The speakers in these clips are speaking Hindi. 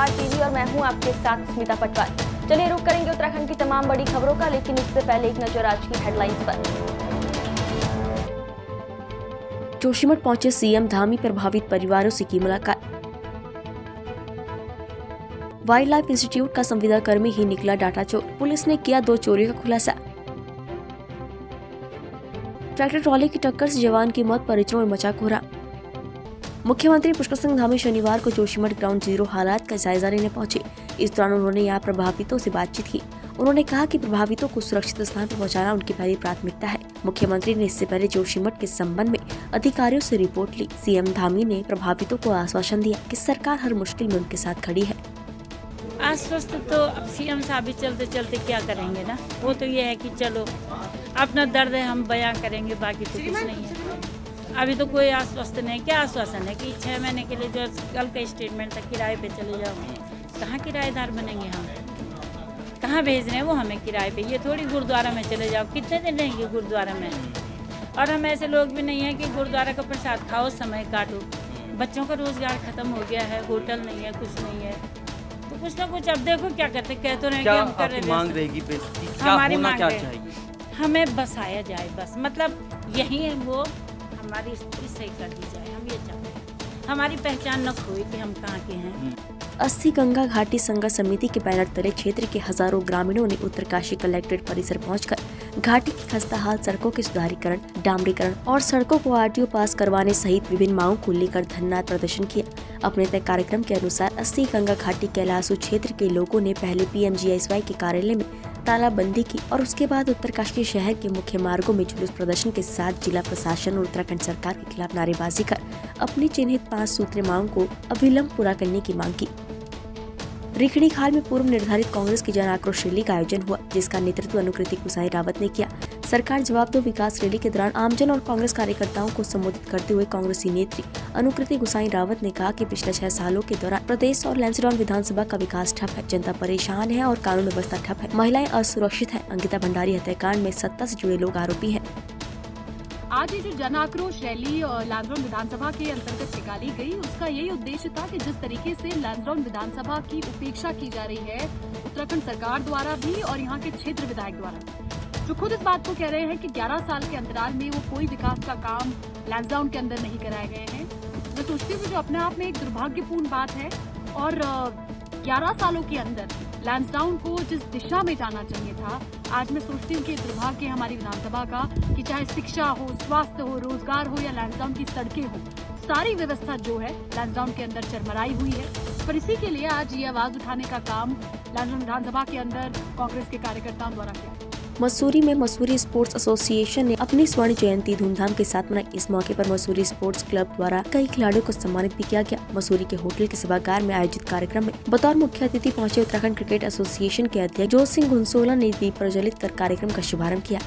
स्टार टीवी और मैं हूं आपके साथ स्मिता पटवार। चलिए रुक करेंगे उत्तराखंड की तमाम बड़ी खबरों का, लेकिन उससे पहले एक नजर आज की हेडलाइंस पर। जोशीमठ पहुंचे सीएम, धामी प्रभावित परिवारों से की मुलाकात। वाइल्ड लाइफ इंस्टीट्यूट का संविदा कर्मी ही निकला डाटा चोर, पुलिस ने किया 2 चोरियों का खुलासा। ट्रैक्टर ट्रॉली की टक्कर से जवान की मौत, परिजनों में मचा कोहराम। मुख्यमंत्री पुष्कर सिंह धामी शनिवार को जोशीमठ ग्राउंड जीरो हालात का जायजा लेने पहुंचे। इस दौरान उन्होंने यहाँ प्रभावितों से बातचीत की। उन्होंने कहा कि प्रभावितों को सुरक्षित स्थान पर पहुंचाना उनकी पहली प्राथमिकता है। मुख्यमंत्री ने इससे पहले जोशीमठ के संबंध में अधिकारियों से रिपोर्ट ली। सीएम धामी ने प्रभावितों को आश्वासन दिया कि सरकार हर मुश्किल में उनके साथ खड़ी है। आश्वस्त तो अब सीएम साहब भी चलते चलते क्या करेंगे ना, वो तो ये है कि चलो अपना दर्द है हम बयां करेंगे, बाकी तो कुछ नहीं है। अभी तो कोई आश्वस्त नहीं। क्या आश्वासन है कि 6 महीने के लिए जो कल का स्टेटमेंट था किराए पे चले जाओ। कहाँ किराएदार बनेंगे हम, कहाँ भेज रहे हैं वो हमें किराए पे। ये थोड़ी गुरुद्वारा में चले जाओ, कितने दिन रहेंगे गुरुद्वारा में। और हम ऐसे लोग भी नहीं है कि गुरुद्वारा का प्रसाद खाओ समय काटो। बच्चों का रोजगार खत्म हो गया है, होटल नहीं है, कुछ नहीं है, तो कुछ ना कुछ अब देखो क्या करते। कह तो रहे कि हम कर रहे हैं। मांग रहेगी हमारी मांग क्या चाहिए, हमें बसाया जाए बस, मतलब यही है वो हमारी स्थिति सही कर दी जाए। हम ये चाहते हैं हमारी पहचान न खोए कि हम कहाँ के हैं। अस्थि गंगा घाटी संघर्ष समिति के बैनर तले क्षेत्र के हजारों ग्रामीणों ने उत्तरकाशी कलेक्ट्रेट परिसर पहुंचकर घाटी की खस्ताहाल सड़कों के सुधारीकरण, डामरीकरण और सड़कों को आरटीओ पास करवाने सहित विभिन्न मांगों को लेकर धरना प्रदर्शन किया। अपने तय कार्यक्रम के अनुसार अस्थि गंगा घाटी कैलाशू क्षेत्र के लोगों ने पहले PMGSY के कार्यालय में तालाबंदी की और उसके बाद उत्तरकाशी शहर के मुख्य मार्गों में जुलूस प्रदर्शन के साथ जिला प्रशासन और उत्तराखंड सरकार के खिलाफ नारेबाजी कर अपनी चिन्हित 5 सूत्रीय मांग को अविलंब पूरा करने की मांग की। रिखणी खाल में पूर्व निर्धारित कांग्रेस की जन आक्रोश रैली का आयोजन हुआ, जिसका नेतृत्व अनुकृति गुसाई रावत ने किया। सरकार जवाब दो विकास रैली के दौरान आमजन और कांग्रेस कार्यकर्ताओं को संबोधित करते हुए कांग्रेसी नेत्री अनुकृति गुसाई रावत ने कहा कि पिछले 6 सालों के दौरान प्रदेश और लैंसडाउन विधानसभा का विकास ठप है, जनता परेशान है और कानून व्यवस्था ठप है, महिलाएं असुरक्षित है। अंकिता भंडारी हत्याकांड में सत्ता से जुड़े लोग आरोपी है। आज ये जो जन आक्रोश रैली लैंसडाउन विधानसभा के अंतर्गत निकाली गई, उसका यही उद्देश्य था कि जिस तरीके से लैंसडाउन विधानसभा की उपेक्षा की जा रही है उत्तराखंड सरकार द्वारा भी और यहाँ के क्षेत्र विधायक द्वारा, जो खुद इस बात को कह रहे हैं कि 11 साल के अंतराल में वो कोई विकास का काम लैंसडाउन के अंदर नहीं कराए गए हैं। मैं सोचती हूँ जो अपने आप में एक दुर्भाग्यपूर्ण बात है और 11 सालों के अंदर लैंसडाउन को जिस दिशा में जाना चाहिए था, आज मैं सोचती हूँ कि दुर्भाग्य हमारी विधानसभा का कि चाहे शिक्षा हो, स्वास्थ्य हो, रोजगार हो या लैंसडाउन की सड़कें हो, सारी व्यवस्था जो है लैंसडाउन के अंदर चरमराई हुई है। पर इसी के लिए आज ये आवाज उठाने का काम लैंसडाउन विधानसभा के अंदर कांग्रेस के कार्यकर्ताओं द्वारा किया। मसूरी में मसूरी स्पोर्ट्स एसोसिएशन ने अपनी स्वर्ण जयंती धूमधाम के साथ मनाई। इस मौके पर मसूरी स्पोर्ट्स क्लब द्वारा कई खिलाड़ियों को सम्मानित भी किया गया। मसूरी के होटल के सभागार में आयोजित कार्यक्रम में बतौर मुख्य अतिथि पहुंचे उत्तराखंड क्रिकेट एसोसिएशन के अध्यक्ष जोत सिंह घुनसोला ने दीप प्रज्वलित कर कार्यक्रम का शुभारंभ किया।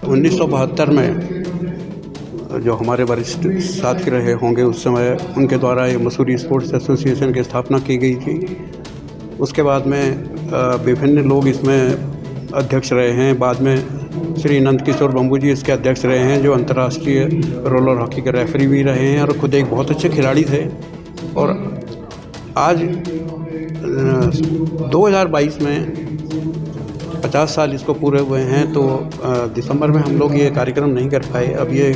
1972 में जो हमारे वरिष्ठ साथी रहे होंगे उस समय उनके द्वारा ये मसूरी स्पोर्ट्स एसोसिएशन की स्थापना की गई थी। उसके बाद में विभिन्न लोग इसमें अध्यक्ष रहे हैं। बाद में श्री नंद किशोर बम्बू जी इसके अध्यक्ष रहे हैं, जो अंतर्राष्ट्रीय रोलर हॉकी के रेफरी भी रहे हैं और खुद एक बहुत अच्छे खिलाड़ी थे। और आज 2022 में 50 साल इसको पूरे हुए हैं, तो दिसंबर में हम लोग ये कार्यक्रम नहीं कर पाए। अब ये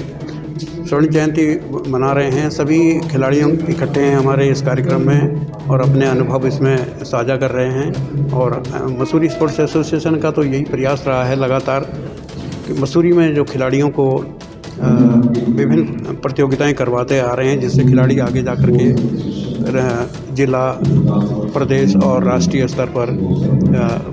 स्वर्ण जयंती मना रहे हैं, सभी खिलाड़ियों इकट्ठे हैं हमारे इस कार्यक्रम में और अपने अनुभव इसमें साझा कर रहे हैं। और मसूरी स्पोर्ट्स एसोसिएशन का तो यही प्रयास रहा है लगातार कि मसूरी में जो खिलाड़ियों को विभिन्न प्रतियोगिताएं करवाते आ रहे हैं, जिससे खिलाड़ी आगे जा कर के जिला, प्रदेश और राष्ट्रीय स्तर पर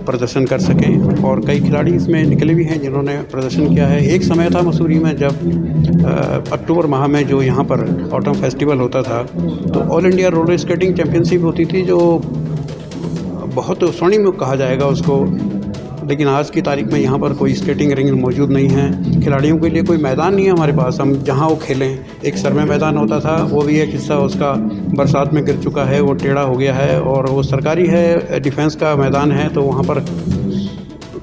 प्रदर्शन कर सकें। और कई खिलाड़ी इसमें निकले भी हैं जिन्होंने प्रदर्शन किया है। एक समय था मसूरी में जब अक्टूबर माह में जो यहाँ पर ऑटम फेस्टिवल होता था, तो all India roller skating championship होती थी, जो बहुत स्वर्णिम कहा जाएगा उसको। लेकिन आज की तारीख में यहाँ पर कोई स्केटिंग रिंग मौजूद नहीं है, खिलाड़ियों के लिए कोई मैदान नहीं है हमारे पास हम जहाँ वो खेलें। एक सरमे मैदान होता था, वो भी एक हिस्सा उसका बरसात में गिर चुका है, वो टेढ़ा हो गया है और वो सरकारी है, डिफेंस का मैदान है, तो वहाँ पर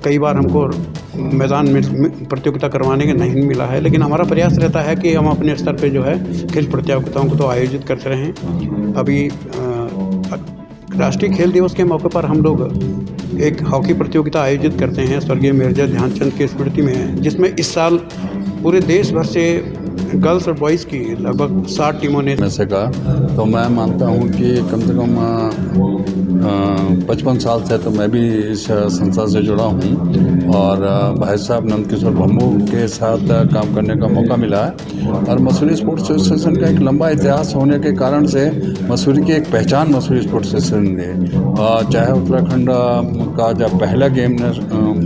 कई बार हमको मैदान में प्रतियोगिता करवाने के नहीं मिला है। लेकिन हमारा प्रयास रहता है कि हम अपने स्तर पे जो है खेल प्रतियोगिताओं को तो आयोजित करते रहें। अभी राष्ट्रीय खेल दिवस के मौके पर हम लोग एक हॉकी प्रतियोगिता आयोजित करते हैं स्वर्गीय मेजर ध्यानचंद की स्मृति में, जिसमें इस साल पूरे देश भर से गर्ल्स और बॉयज़ की लगभग 60 टीमों ने में से कहा। तो मैं मानता हूँ कि कम से कम 55 साल से तो मैं भी इस संस्था से जुड़ा हूँ और भाई साहब नंदकिशोर भम्बू के साथ काम करने का मौका मिला है। और मसूरी स्पोर्ट्स एसोसिएशन का एक लंबा इतिहास होने के कारण से मसूरी की एक पहचान मसूरी स्पोर्ट्स एसोसिएशन है। चाहे उत्तराखंड का जब पहला गेम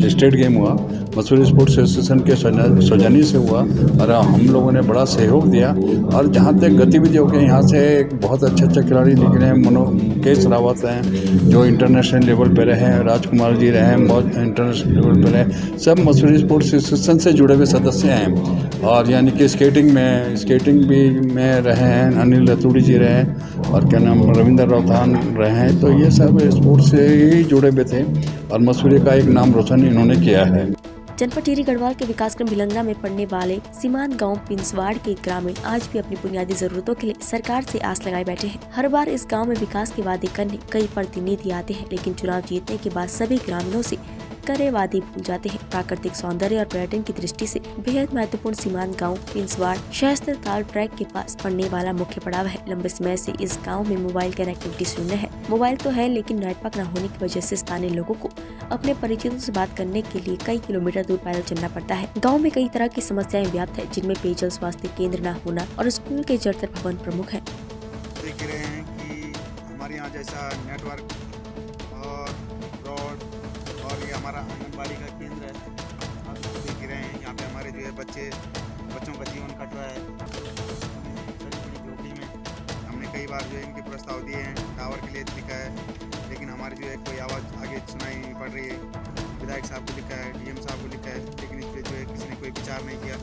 स्टेट गेम हुआ मसूरी स्पोर्ट्स एसोसिएशन के सौजन्य से हुआ और हम लोगों ने बड़ा सहयोग दिया। और जहाँ तक गतिविधियों के यहाँ से एक बहुत अच्छे खिलाड़ी निकले हैं। मुकेश रावत हैं जो इंटरनेशनल लेवल पे रहे हैं, राजकुमार जी रहे हैं बहुत इंटरनेशनल लेवल पे रहे, सब मसूरी स्पोर्ट्स एसोसिएशन से जुड़े हुए सदस्य हैं। और यानी कि स्केटिंग भी में रहे हैं, अनिल रतूड़ी जी रहे हैं और क्या नाम रविंद्र रौथान रहे हैं। तो ये सब स्पोर्ट्स से ही जुड़े हुए थे और मसूरी का एक नाम रोशन इन्होंने किया है। जनपद टिहरी गढ़वाल के विकासक्रम भिलंगना में पड़ने वाले सीमांत गांव पिंसवाड़ के ग्रामीण आज भी अपनी बुनियादी जरूरतों के लिए सरकार से आस लगाए बैठे हैं। हर बार इस गांव में विकास के वादे करने कई प्रतिनिधि आते हैं, लेकिन चुनाव जीतने के बाद सभी ग्रामीणों से करे वादे भूल जाते हैं। प्राकृतिक सौंदर्य और पर्यटन की दृष्टि से बेहद महत्वपूर्ण सीमांत गांव पिंसवाड़ शहस्तर ताल ट्रैक के पास पड़ने वाला मुख्य पड़ाव है। लंबे समय से इस गांव में मोबाइल कनेक्टिविटी शून्य है। मोबाइल तो है लेकिन नेटवर्क न होने की वजह से स्थानीय लोगों को अपने परिचितों से बात करने के लिए कई किलोमीटर दूर पैदल चलना पड़ता है। गाँव में कई तरह की समस्याएं व्याप्त है, जिनमें पेयजल स्वास्थ्य केंद्र न होना और स्कूल के जड़तर भवन प्रमुख है। देख रहे हैं कि हमारे यहाँ जैसा नेटवर्क और रोड और ये हमारा आंगनबाड़ी का केंद्र है, आप देख रहे हैं यहाँ पे हमारे जो है बच्चों का जीवन कट रहा है बड़ी झोपड़ी में। हमने कई बार जो है इनके प्रस्ताव दिए हैं, टावर के लिए लिखा है, लेकिन हमारी जो है कोई आवाज़ आगे सुनाई नहीं पड़ रही है। विधायक साहब को लिखा है, डीएम साहब को लिखा है, लेकिन इस पर जो है किसी ने कोई विचार नहीं किया।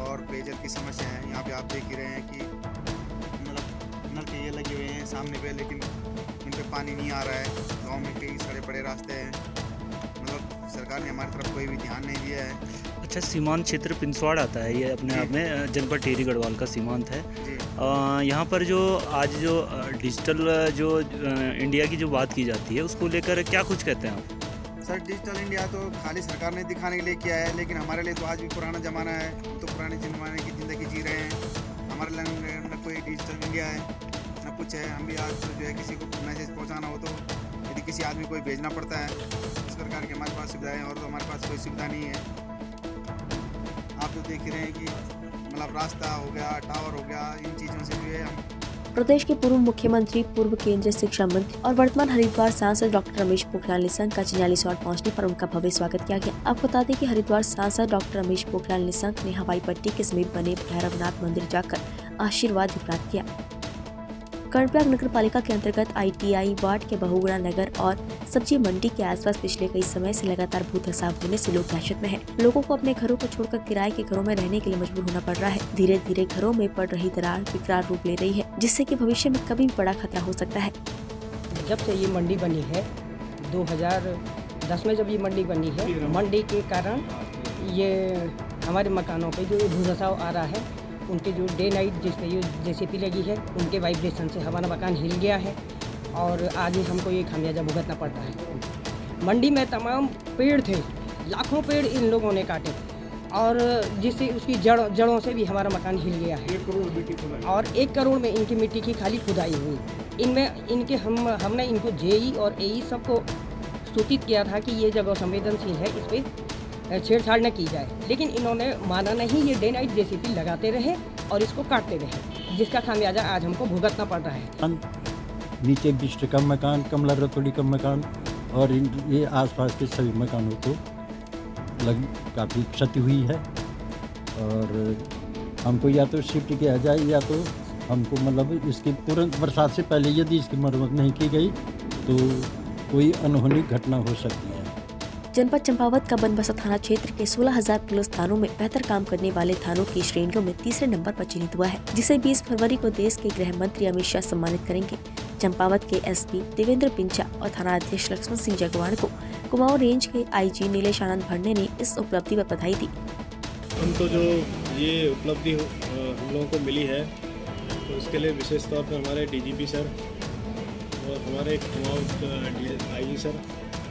और पेयजल की समस्या है, यहाँ पे आप देख ही रहे हैं कि नल के ये लगे हुए हैं सामने पे, लेकिन इन पे पानी नहीं आ रहा है। गांव में कई सारे बड़े रास्ते हैं, मतलब सरकार ने हमारी तरफ कोई भी ध्यान नहीं दिया है। अच्छा, सीमांत क्षेत्र पिंसवाड़ आता है, ये अपने आप में जनपद टिहरी गढ़वाल का सीमांत है। जी यहाँ पर जो आज जो डिजिटल जो इंडिया की जो बात की जाती है उसको लेकर क्या कुछ कहते हैं आप? सर, डिजिटल इंडिया तो खाली सरकार ने दिखाने के लिए किया है, लेकिन हमारे लिए तो आज भी पुराना ज़माना है। हम तो पुराने ज़माने की ज़िंदगी जी रहे हैं। हमारे लिए न कोई डिजिटल इंडिया है न कुछ है। हम भी आज तो जो है किसी को मैसेज पहुंचाना हो तो यदि किसी आदमी को भेजना पड़ता है, इस प्रकार की हमारे पास सुविधाएं, और तो हमारे पास कोई सुविधा नहीं है। आप तो देख ही रहे हैं कि मतलब रास्ता हो गया, टावर हो गया, इन चीज़ों से जो है हम। प्रदेश के पूर्व मुख्यमंत्री, पूर्व केंद्रीय शिक्षा मंत्री और वर्तमान हरिद्वार सांसद डॉक्टर रमेश पोखरियाल निशंक का चिन्यालीसौड़ पहुंचने पर उनका भव्य स्वागत किया गया। आपको बता दें कि हरिद्वार सांसद डॉक्टर रमेश पोखरियाल निशंक ने हवाई पट्टी के समीप बने भैरवनाथ मंदिर जाकर आशीर्वाद भी प्राप्त किया। कर्णप्रयाग नगर पालिका के अंतर्गत ITI वार्ड के बहुगुणा नगर और सब्जी मंडी के आसपास पिछले कई समय से लगातार भू धसाव होने से लोग दहशत में हैं। लोगों को अपने घरों को छोड़कर किराए के घरों में रहने के लिए मजबूर होना पड़ रहा है। धीरे धीरे घरों में पड़ रही दरार विकराल रूप ले रही है, जिससे कि भविष्य में कभी भी बड़ा खतरा हो सकता है। जब से ये मंडी बनी है 2010 में, जब ये मंडी बनी है, मंडी के कारण ये हमारे मकानों पे जो भू धसाव आ रहा है, उनके जो डे नाइट जिस पे ये JCP लगी है, उनके वाइब्रेशन से हमारा मकान हिल गया है और आज ही हमको ये खामियाजा भुगतना पड़ता है। मंडी में तमाम पेड़ थे, लाखों पेड़ इन लोगों ने काटे और जिससे उसकी जड़ों से भी हमारा मकान हिल गया है। 1 करोड़ मिट्टी खुदाई और 1 करोड़ में इनकी मिट्टी की खाली खुदाई हुई। इनमें इनके हमने इनको JE और AE सबको सूचित किया था कि ये जगह संवेदनशील है, इस पर छेड़छाड़ न की जाए, लेकिन इन्होंने माना नहीं। ये डे नाइट JCP लगाते रहे और इसको काटते रहे, जिसका खामियाजा आज हमको भुगतना पड़ रहा है। नीचे 20 का मकान, कमला रतोड़ी का मकान और ये आसपास के सभी मकानों को काफ़ी क्षति हुई है और हमको या तो शिफ्ट किया जाए या तो हमको मतलब इसकी तुरंत बरसात से पहले यदि इसकी मरम्मत नहीं की गई तो कोई अनहोनी घटना हो सकती है। जनपद चंपावत का बनबसा थाना क्षेत्र के 16,000 पुलिस थानों में बेहतर काम करने वाले थानों की श्रेणियों में तीसरे नंबर पर चिन्हित हुआ है, जिसे 20 फरवरी को देश के गृह मंत्री अमित शाह सम्मानित करेंगे। चंपावत के SP देवेंद्र पिंचा और थाना अध्यक्ष लक्ष्मण सिंह जगवाड़ को कुमाऊं रेंज के IG नीलेश आनंद भरने ने इस उपलब्धि पर बधाई दी। हमको जो ये उपलब्धि हम लोगों को मिली है तो इसके लिए विशेष तौर पर हमारे DGP सर और हमारे कुमाऊं आई सर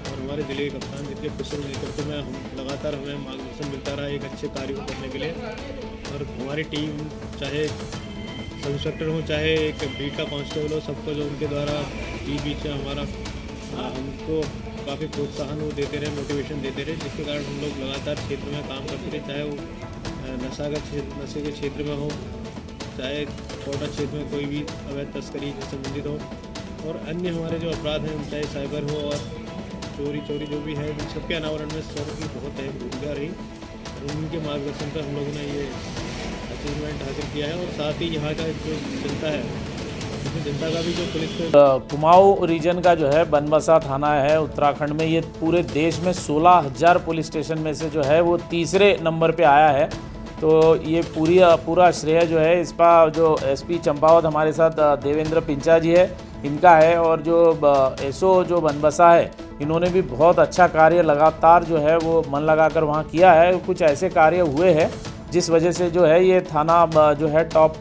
और हमारे जिले के कप्तान जितने कुशल नेतृत्व में हम लगातार हमें मार्गदर्शन मिलता रहा एक अच्छे कार्य को करने के लिए। और हमारी टीम चाहे सब इंस्पेक्टर हो चाहे एक बीट का कांस्टेबल हो, सबको जो उनके द्वारा बीच में हमारा हमको काफ़ी प्रोत्साहन वो देते रहे, मोटिवेशन देते रहे, जिसके कारण हम लोग लगातार क्षेत्र में काम करते रहे, चाहे वो नशे के क्षेत्र में हो, चाहे कोटा क्षेत्र में कोई भी अवैध तस्करी से संबंधित हो, और अन्य हमारे जो अपराध हैं चाहे साइबर हो और चोरी जो भी है, सबके अनावरण में सर की बहुत अहम भूमिका रही। उनके मार्गदर्शन पर हम लोगों ने ये अचीवमेंट हासिल किया है। और साथ ही यहाँ का जो जनता है, जनता का भी जो पुलिस कुमाऊं रीजन का जो है बनबसा थाना है उत्तराखंड में, ये पूरे देश में 16,000 पुलिस स्टेशन में से जो है वो तीसरे नंबर पे आया है। तो ये पूरा श्रेय जो है इस पर जो एसपी चंपावत हमारे साथ देवेंद्र पिंचा जी है इनका है, और जो एसओ जो बनबसा है इन्होंने भी बहुत अच्छा कार्य लगातार जो है वो मन लगाकर वहाँ किया है। कुछ ऐसे कार्य हुए हैं जिस वजह से जो है ये थाना जो है टॉप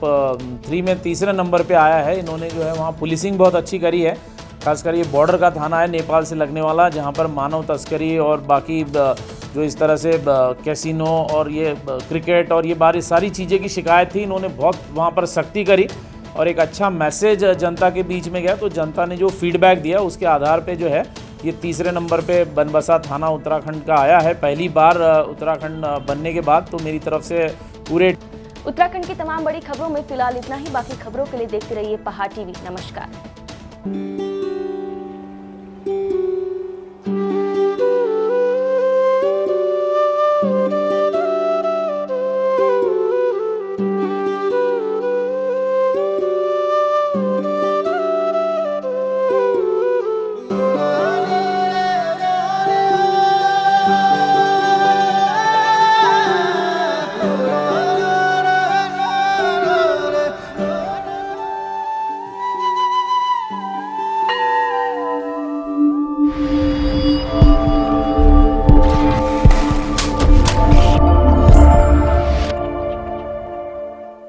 3 में तीसरे नंबर पे आया है। इन्होंने जो है वहाँ पुलिसिंग बहुत अच्छी करी है, खासकर ये बॉर्डर का थाना है नेपाल से लगने वाला, जहाँ पर मानव तस्करी और बाकी जो इस तरह से कैसीनो और ये क्रिकेट और ये सारी चीज़ें की शिकायत थी। इन्होंने बहुत वहाँ पर सख्ती करी और एक अच्छा मैसेज जनता के बीच में गया, तो जनता ने जो फीडबैक दिया उसके आधार पे जो है ये तीसरे नंबर पे बनबसा थाना उत्तराखंड का आया है। पहली बार उत्तराखंड बनने के बाद, तो मेरी तरफ से पूरे उत्तराखंड की तमाम बड़ी खबरों में फिलहाल इतना ही। बाकी खबरों के लिए देखते रहिए पहाड़ टीवी। नमस्कार।